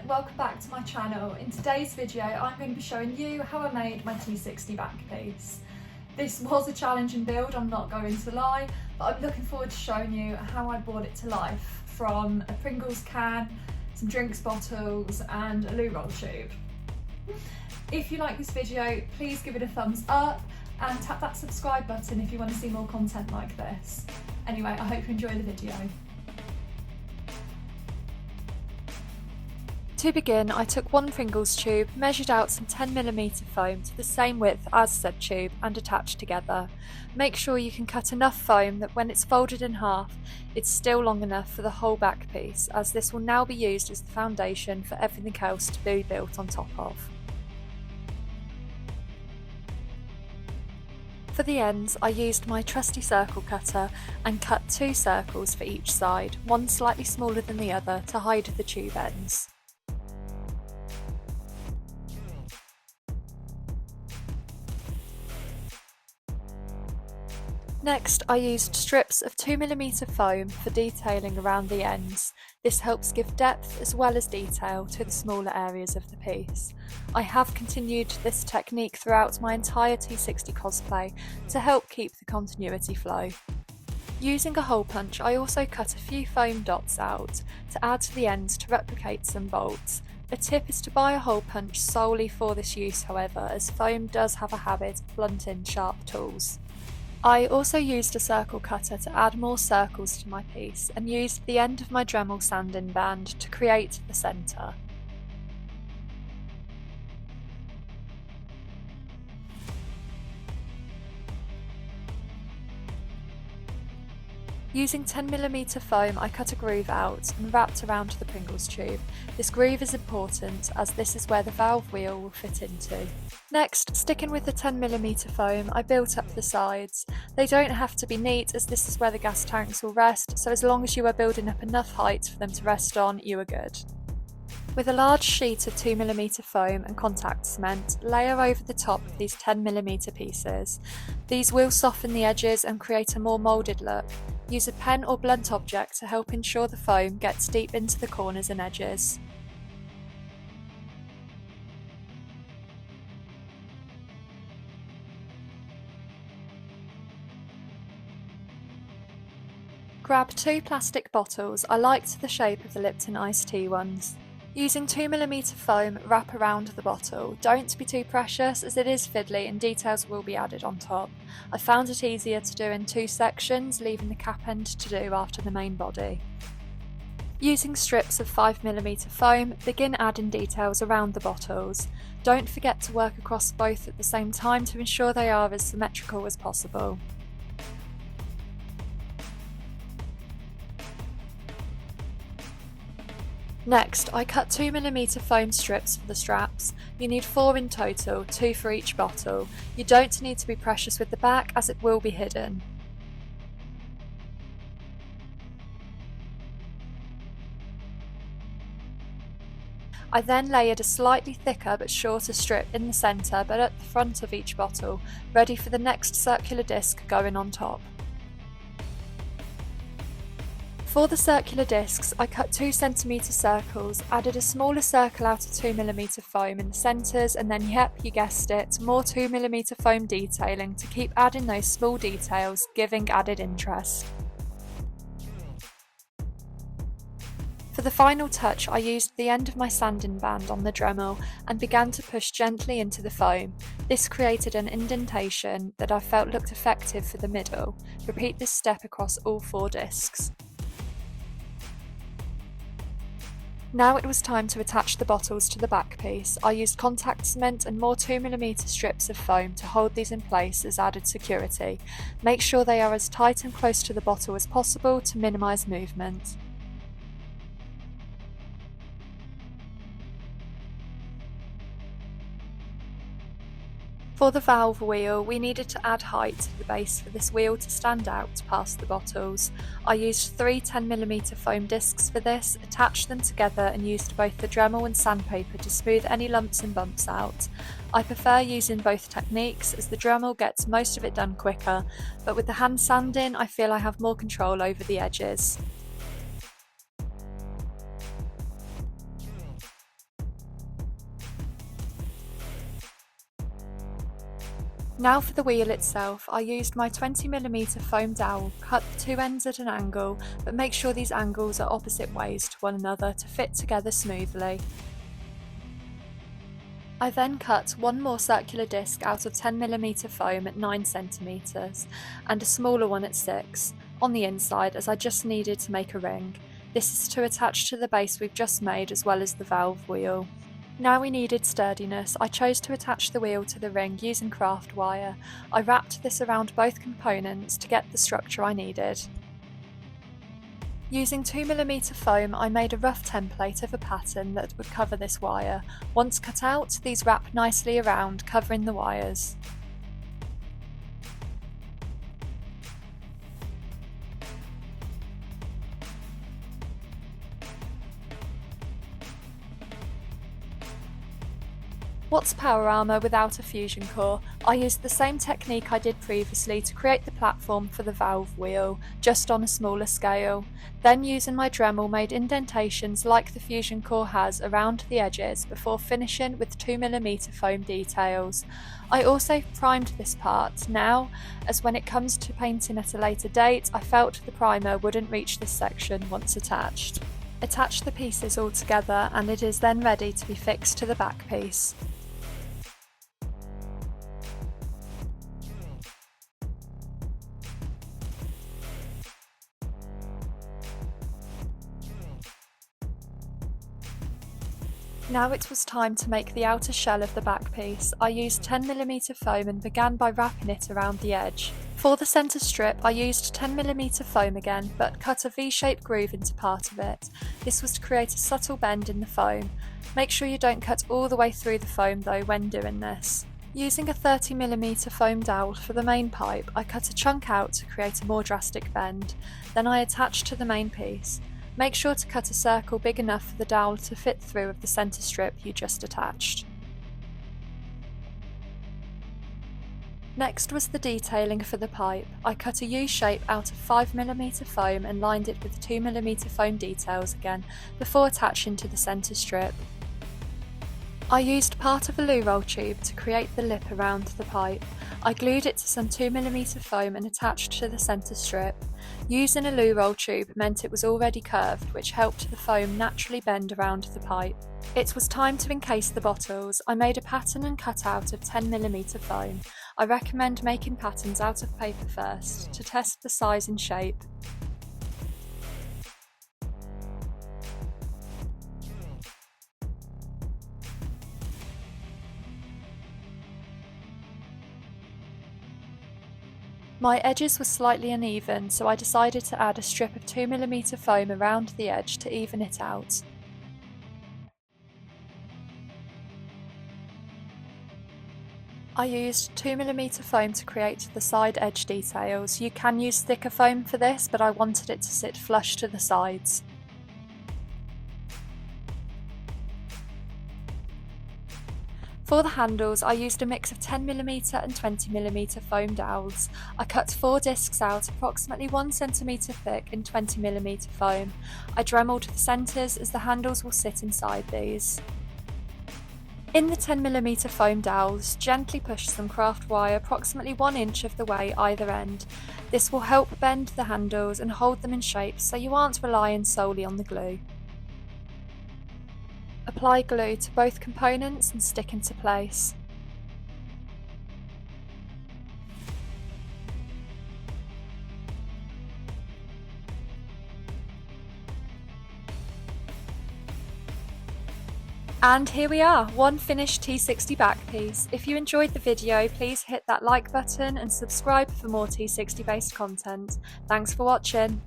welcome back to my channel. In today's video I'm going to be showing you how I made my T60 back piece. This was a challenging build, I'm not going to lie, but I'm looking forward to showing you how I brought it to life from a Pringles can, some drinks bottles and a loo roll tube. If you like this video, please give it a thumbs up and tap that subscribe button if you want to see more content like this. Anyway, I hope you enjoy the video. To begin, I took one Pringles tube, measured out some 10mm foam to the same width as said tube and attached together. Make sure you can cut enough foam that when it's folded in half, it's still long enough for the whole back piece, as this will now be used as the foundation for everything else to be built on top of. For the ends, I used my trusty circle cutter and cut 2 circles for each side, one slightly smaller than the other to hide the tube ends. Next, I used strips of 2mm foam for detailing around the ends. This helps give depth as well as detail to the smaller areas of the piece. I have continued this technique throughout my entire T60 cosplay to help keep the continuity flow. Using a hole punch, I also cut a few foam dots out to add to the ends to replicate some bolts. A tip is to buy a hole punch solely for this use, however, as foam does have a habit of blunting sharp tools. I also used a circle cutter to add more circles to my piece and used the end of my Dremel sanding band to create the centre. Using 10mm foam, I cut a groove out and wrapped around the Pringles tube. This groove is important as this is where the valve wheel will fit into. Next, sticking with the 10mm foam, I built up the sides. They don't have to be neat as this is where the gas tanks will rest, so as long as you are building up enough height for them to rest on, you are good. With a large sheet of 2mm foam and contact cement, layer over the top of these 10mm pieces. These will soften the edges and create a more moulded look. Use a pen or blunt object to help ensure the foam gets deep into the corners and edges. Grab 2 plastic bottles. I liked the shape of the Lipton iced tea ones. Using 2mm foam, wrap around the bottle. Don't be too precious as it is fiddly and details will be added on top. I found it easier to do in 2 sections, leaving the cap end to do after the main body. Using strips of 5mm foam, begin adding details around the bottles. Don't forget to work across both at the same time to ensure they are as symmetrical as possible. Next, I cut 2mm foam strips for the straps. You need 4 in total, 2 for each bottle. You don't need to be precious with the back as it will be hidden. I then layered a slightly thicker but shorter strip in the centre but at the front of each bottle, ready for the next circular disc going on top. For the circular discs, I cut 2cm circles, added a smaller circle out of 2mm foam in the centres and then, yep, you guessed it, more 2mm foam detailing to keep adding those small details, giving added interest. For the final touch, I used the end of my sanding band on the Dremel and began to push gently into the foam. This created an indentation that I felt looked effective for the middle. Repeat this step across all 4 discs. Now it was time to attach the bottles to the back piece. I used contact cement and more 2mm strips of foam to hold these in place as added security. Make sure they are as tight and close to the bottle as possible to minimise movement. For the valve wheel, we needed to add height to the base for this wheel to stand out past the bottles. I used 3 10mm foam discs for this, attached them together and used both the Dremel and sandpaper to smooth any lumps and bumps out. I prefer using both techniques as the Dremel gets most of it done quicker, but with the hand sanding I feel I have more control over the edges. Now for the wheel itself, I used my 20mm foam dowel, cut the two ends at an angle, but make sure these angles are opposite ways to one another to fit together smoothly. I then cut one more circular disc out of 10mm foam at 9cm and a smaller one at 6 on the inside, as I just needed to make a ring. This is to attach to the base we've just made as well as the valve wheel. Now we needed sturdiness, I chose to attach the wheel to the ring using craft wire. I wrapped this around both components to get the structure I needed. Using 2mm foam, I made a rough template of a pattern that would cover this wire. Once cut out, these wrap nicely around, covering the wires. What's power armour without a fusion core? I used the same technique I did previously to create the platform for the valve wheel, just on a smaller scale. Then using my Dremel made indentations like the fusion core has around the edges before finishing with 2mm foam details. I also primed this part now, as when it comes to painting at a later date, I felt the primer wouldn't reach this section once attached. Attach the pieces all together and it is then ready to be fixed to the back piece. Now it was time to make the outer shell of the back piece. I used 10mm foam and began by wrapping it around the edge. For the centre strip I used 10mm foam again, but cut a V-shaped groove into part of it. This was to create a subtle bend in the foam. Make sure you don't cut all the way through the foam though when doing this. Using a 30mm foam dowel for the main pipe, I cut a chunk out to create a more drastic bend. Then I attached to the main piece. Make sure to cut a circle big enough for the dowel to fit through of the centre strip you just attached. Next was the detailing for the pipe. I cut a U-shape out of 5mm foam and lined it with 2mm foam details again, before attaching to the centre strip. I used part of a loo roll tube to create the lip around the pipe. I glued it to some 2mm foam and attached to the centre strip. Using a loo roll tube meant it was already curved, which helped the foam naturally bend around the pipe. It was time to encase the bottles. I made a pattern and cut out of 10mm foam. I recommend making patterns out of paper first, to test the size and shape. My edges were slightly uneven, so I decided to add a strip of 2mm foam around the edge to even it out. I used 2mm foam to create the side edge details. You can use thicker foam for this, but I wanted it to sit flush to the sides. For the handles, I used a mix of 10mm and 20mm foam dowels. I cut 4 discs out approximately 1cm thick in 20mm foam. I dremeled the centres as the handles will sit inside these. In the 10mm foam dowels, gently push some craft wire approximately 1 inch of the way either end. This will help bend the handles and hold them in shape so you aren't relying solely on the glue. Apply glue to both components and stick into place. And here we are, one finished T60 back piece. If you enjoyed the video, please hit that like button and subscribe for more T60 based content. Thanks for watching.